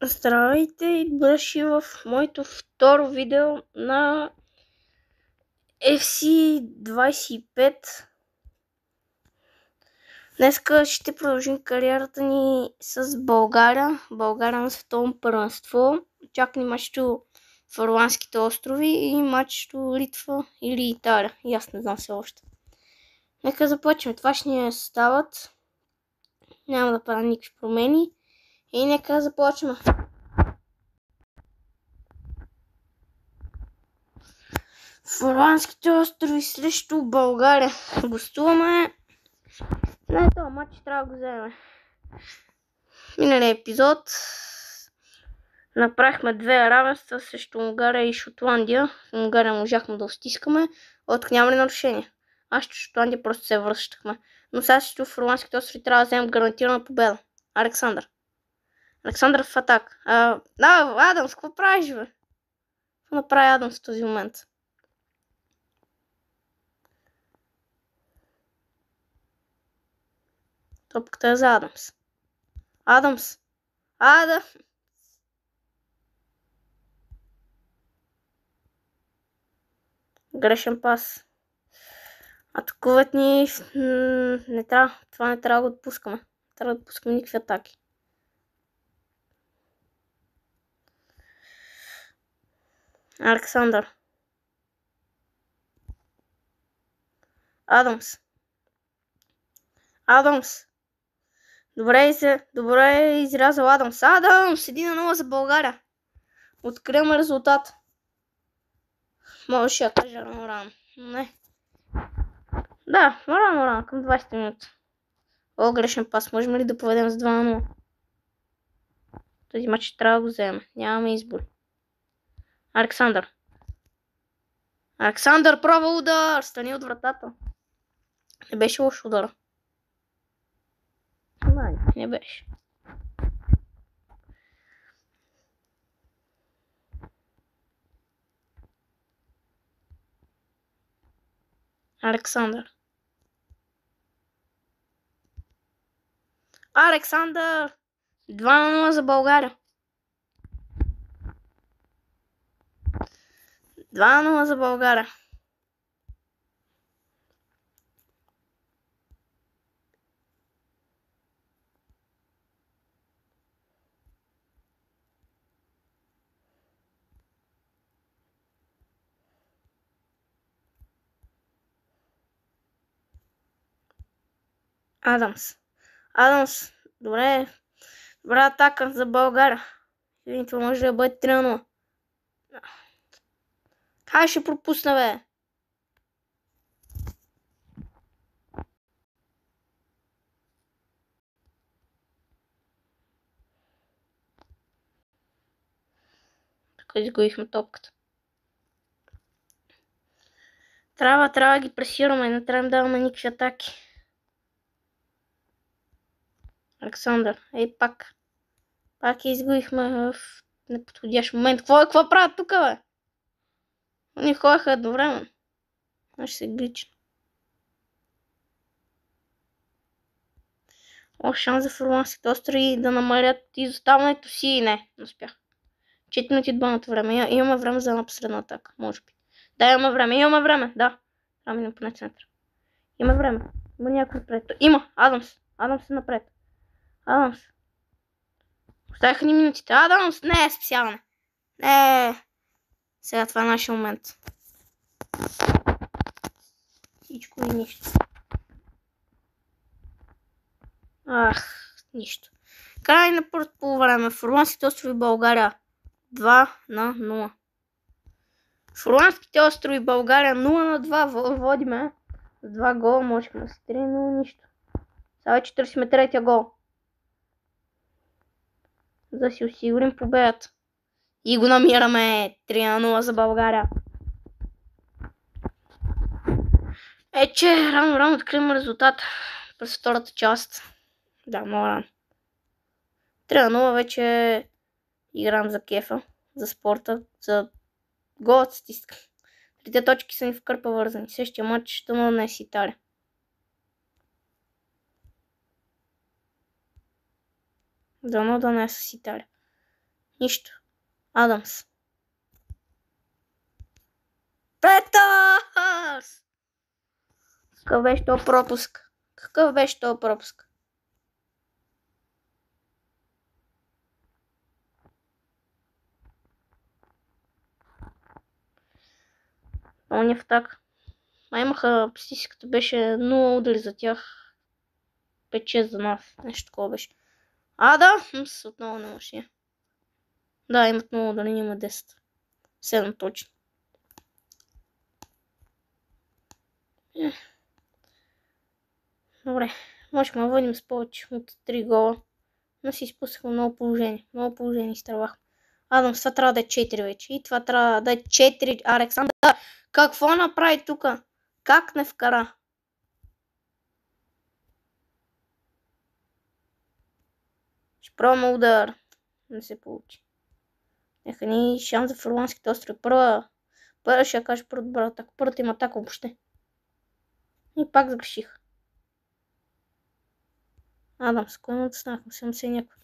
Здравейте и добре дошли в моето второ видео на FC25. Днеска ще продължим кариерата ни с България. България на световно първенство. Чака ни матчето в Фарландските острови и матчето Литва или Италия. И аз не знам все още. Нека започнем. Това ще ни стават. Няма да правя никакви промени. И нека започнем. Фарландските острови срещу България. Гостуваме. На този матч трябва да го вземем. Миналия епизод направихме две равенства срещу Унгария и Шотландия. В Унгария можахме да стискаме. От нямали нарушения. Аз срещу Шотландия просто се връщахме. Но сега срещу Фарландските острови трябва да вземем гарантирана победа. Александър в атака. Адамс, какво правиш, бе? Какво направи Адамс в този момент? Топката е за Адамс. Грешен пас. Атакуват ни. Не трябва. Това не трябва да го отпускаме. Не трябва да отпускаме никакви атаки. Александър. Адамс. Добре е изрязал Адамс. 1-0 за България. Откриваме резултат. Можеше да кажа рано. Не. Да, рано, към 20 минути. Грешен пас. Можем ли да поведем с 2-0? Този матч трябва да го вземем. Нямаме избор. Александър пробва удар. Стани от вратата. Не беше лош удара. Не беше. Александър. 2-0 за България. 2-0 за България. Адамс. Добре. Добра атака за България. Видите, може да бъде 3-0. Хай ще пропусна, бе. Така изгубихме топката. Трябва да ги пресираме. Не трябва да даваме никакви атаки. Александър. Пак изгубихме в неподходящ момент. Какво правят тук, бе? Они ходеха едновременно. Ще се глича. Шанс за Фарландските острови да намалят изоставането си и не успях. 4 минути отбавното време. Имаме време за една последна атака, може би. Да, имаме време. Да. Трябва минем поне център. Има време. Има някой напред. Има. Адамс е напред. Оставяха ни минутите. Адамс! Не, специална. Не. Сега това е нашия момент. Всичко и нищо. Нищо. Край на първото полувреме. Фарландските острови България 2-0. Фарландските острови България 0-2 водиме. С 2 гола можехме да се 3-0, нищо. Сега вече търсиме третия гол. За да си осигурим победата. И го намираме. 3-0 за България. Че рано откриваме резултат през втората част. Да, много рано. 3-0 вече играем за кефа, за спорта, за голът статистика. 3 точки са ни в кърпа вързани. Същия матч ще му днес Италия. Дано да не е с Италия. Нищо. Адамс. Петърс! Какъв беше този пропуск? Какъв беше този пропуск? Оня в так. Имаха статистиката беше 0 удари за тях. 5-6 за нас. Нещо такова беше. Да, отново не може. Да, имат 0 удари, има 10. 7 точно. Добре, можем да водим с повече от 3 гола. Но си изпуснахме много положение. Много положение изтървахме. Адамс, това трябва да е 4 вече. И това трябва да е 4. Александър, какво направи тук? Как не вкара? Ще пробваме удар. Не се получи. Нека ни шанс за Ферландските острови. Първа ще я кажа добра атака. Първата им атака въобще. И пак сгреших. Адамс, кой му отстанахме? Съм се някой.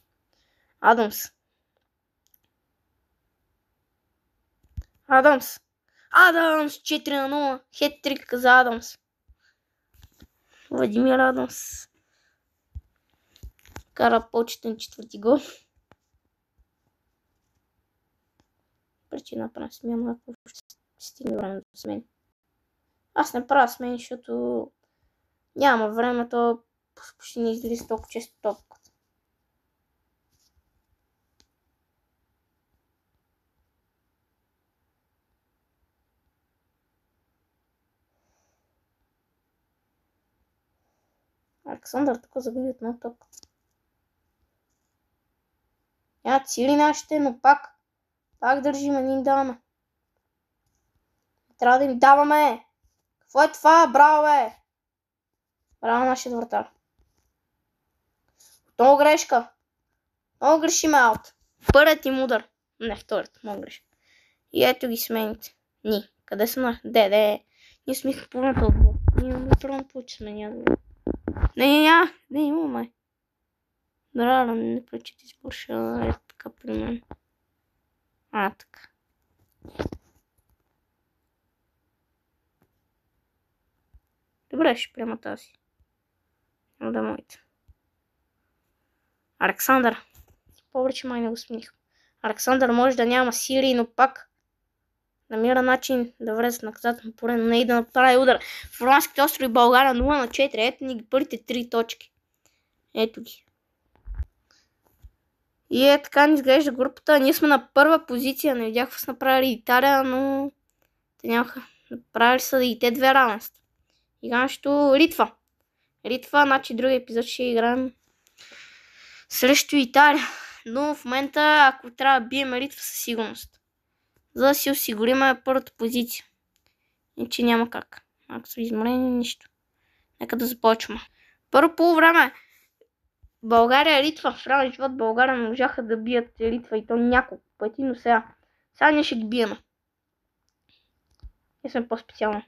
Адамс. Адамс, 4-0. Хет-трик за Адамс. Владимир Адамс кара почетен 4-ти гол. Причина направя смяна, ако ще стигне време да смени. Аз не правя смени, защото няма време, то почти не излиза толкова често топката. Александър тук загуби отново топката. Няма цили нашите, но пак държим, не им даваме. Трябва да им даваме. Какво е това? Браво, бе! Браво, нашия вратар. Много грешка. Много грешим аут. Първият им удар. Не, вторият. Много грешка. И ето ги смените. Къде са на? Де. Ние сме их пълната отбор. Ние имаме трудно получи сменя. Не имаме. Дара, не пречете изборша. Е така при мен. Така. Добре, ще приема тази. Няма да е моите. Александър. Повече май не го смених. Александър може да няма сили, но пак намира начин да влезе в наказателно поле, но не и да направи удар. В Ферландските острови България 0-4. Ето ни ги първите 3 точки. Ето ги. И така ни изглежда групата. Ние сме на първа позиция. Не видях какво са направили Италия, но те нямаха. Направили са и те 2 равенства. Игращо Литва. Значи другия епизод ще играем срещу Италия. Но в момента, ако трябва да бием Литва със сигурност. За да си осигуриме първата позиция. Иначе няма как. Ако са изморени, нищо. Нека да започваме. Първо полувреме. България, Литва, в равен живот България не можаха да бият Литва и то няколко пъти, но сега ние ще ги бием. Ние сме по-специално.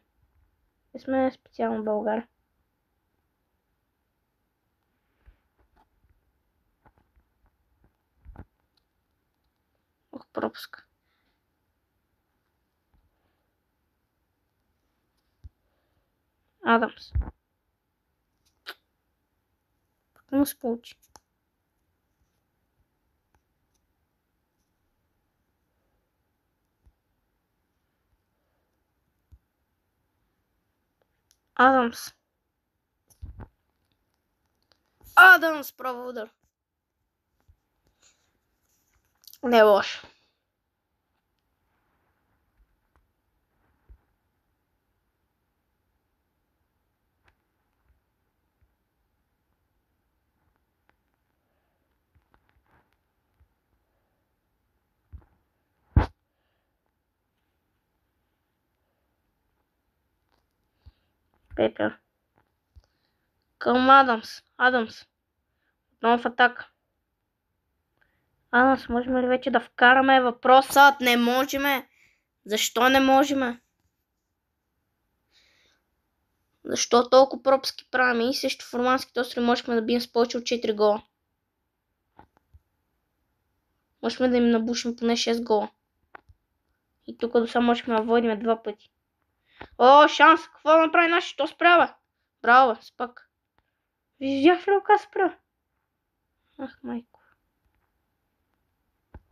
Ние сме специално България. Пропуск. Адамс. Пък не му се получи. Адамс, права удар. Не е лошо. Петър. Към Адамс. Отново в атака. Адамс, можем ли вече да вкараме въпросът? Не можем. Защо не можем? Защо толкова пропуски правим? И срещу Ферландските острови можехме да бием с повече от 4 гола. Можем да им набушим поне 6 гола. И тук до сега можехме да водим 2 пъти. О, шанс! Какво да направи наши? Що справа? Браво, спак. Виждах ли ока спра? Ах, майко.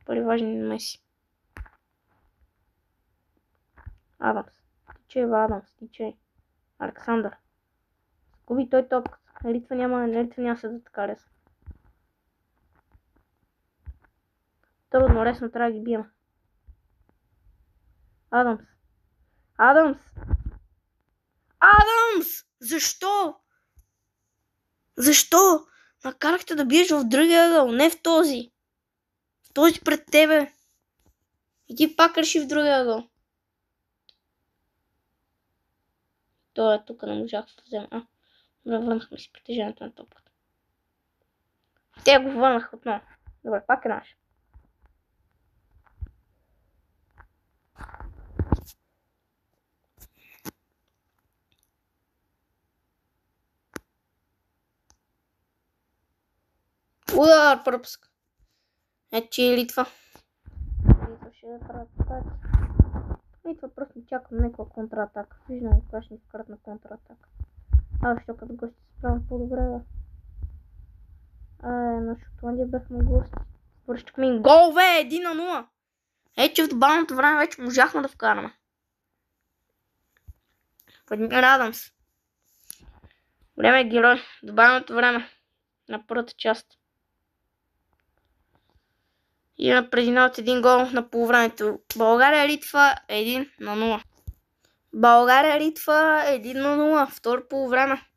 Пари важни Меси. Адамс. Тичай, Адамс, тичай. Александър. Губи той топката. Литва няма се да така лесно. Трудно, лесно трябва да ги бием. Адамс. Адамс! Адамс! Защо? Защо? Накарахте да биеш в другия ъгъл, не в този. В този пред тебе. И ти пак реши в другия ъгъл. Той е тук, не можах да взема. Върнахме си притежанието на топката. Те го върнах отново. Добре, пак е наш. Удар, пропуск. Ето, че е Литва. Литва ще правят атаки. Литва просто чакам някаква контратака. Виждам кога ще ни вкарат на контратака. Защо като гости се справят по-добре, да. На Шотландия бяхме гости. Връщахме им гол, 1-0. Ето, че в добавеното време вече можахме да вкараме. Владимир Адамс. Големият герой. Добавеното време. На първата част. Има предина от 1 гол на полувремето. България-Литва 1-0. България-Литва 1-0. Второ полувреме.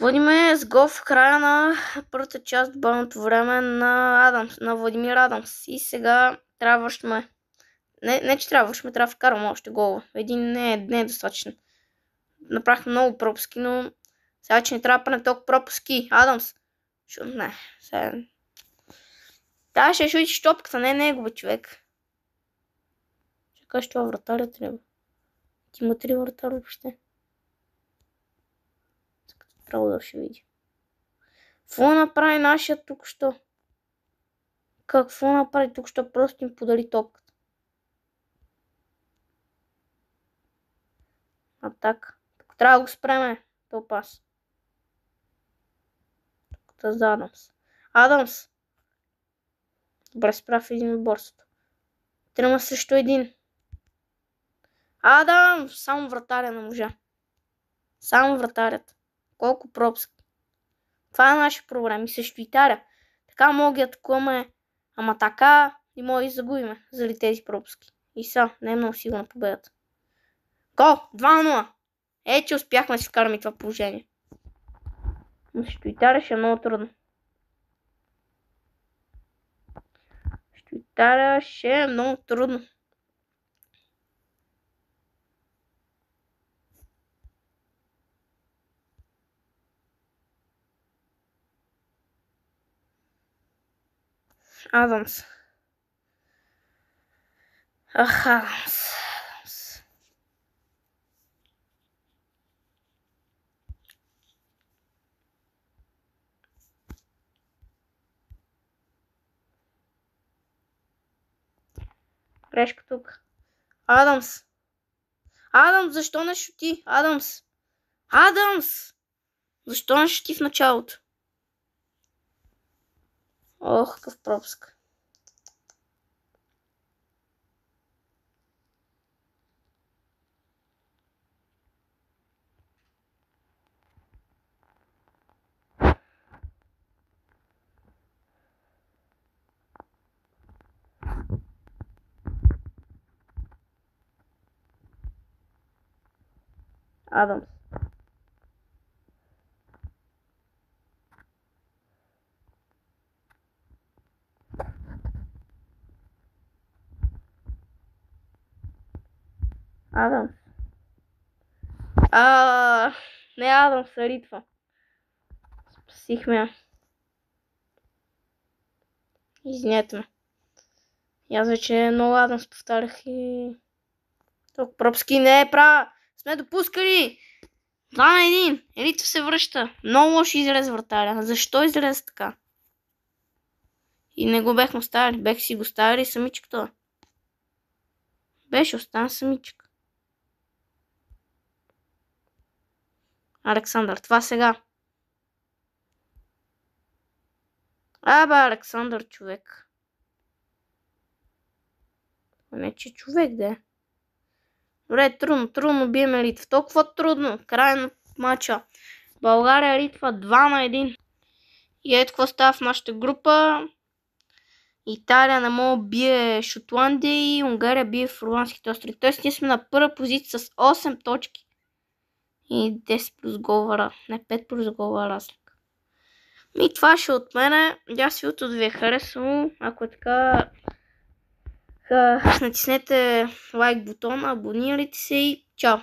Водиме с гол в края на първата част добавеното време на Владимир Адамс. И сега трябва да вършме. Не, че трябва да вършме, трябва да вкарваме още гол. Един не е достатъчно. Направихме много пропуски, но сега, че не трябва да правим толкова пропуски. Адамс. Не, сега... Да, ще шутиш топката, не негова човек. Ще кажеш, това вратаря трябва. Ти има 3 вратаря въобще. Трябва да ще види. Какво направи нашия тук що? Какво направи тук що? Просто им подали топката. Атака. Тук трябва да го спреме. То пас. Тук за Адамс. Адамс! Добре, справи един от борството. 3 срещу 1. Адамс! Само вратаря не можа. Само вратарят. Колко пропуски. Това е нашия проблем. И също Италия. Така мога да атакуваме. Ама така и може да загубиме заради тези пропуски. И са, не е много сигурна победата. Гол! 2-0! Че успяхме да си вкараме това положение. Но също Италия ще е много трудно. Също Италия ще е много трудно. Адамс. Адамс. Грешка тук. Адамс. Адамс, защо не шути? Адамс. Адамс! Защо не шути в началото? Ох, какъв пропуск. Адамс. Адамс. Не Адамс, а Литва. Спасихме. Извинете ме. И аз вече много Адамс повтарях и... Толкова пропуски не е права. Сме допускали. 2-1. Литва се връща. Много лошо изрез вратаря. Защо изрез така? И не го бехме оставили. Бех си го ставили самичък това. Беше остана самичък. Александър, това сега. Александър, човек. Не, че човек, да. Добре, трудно биеме Литва. Толкова трудно. Край на матча. България Литва 2-1. И ето какво става в нашата група. Италия не мога бие Шотландия и Унгария бие Форландските острови. Тоест ние сме на първа позиция с 8 точки. И 10 плюс гола, не 5 плюс гола разлика. И това ще от мене. Аз видеото да ви е харесало. Ако е така, натиснете лайк бутона, абонирайте се и чао!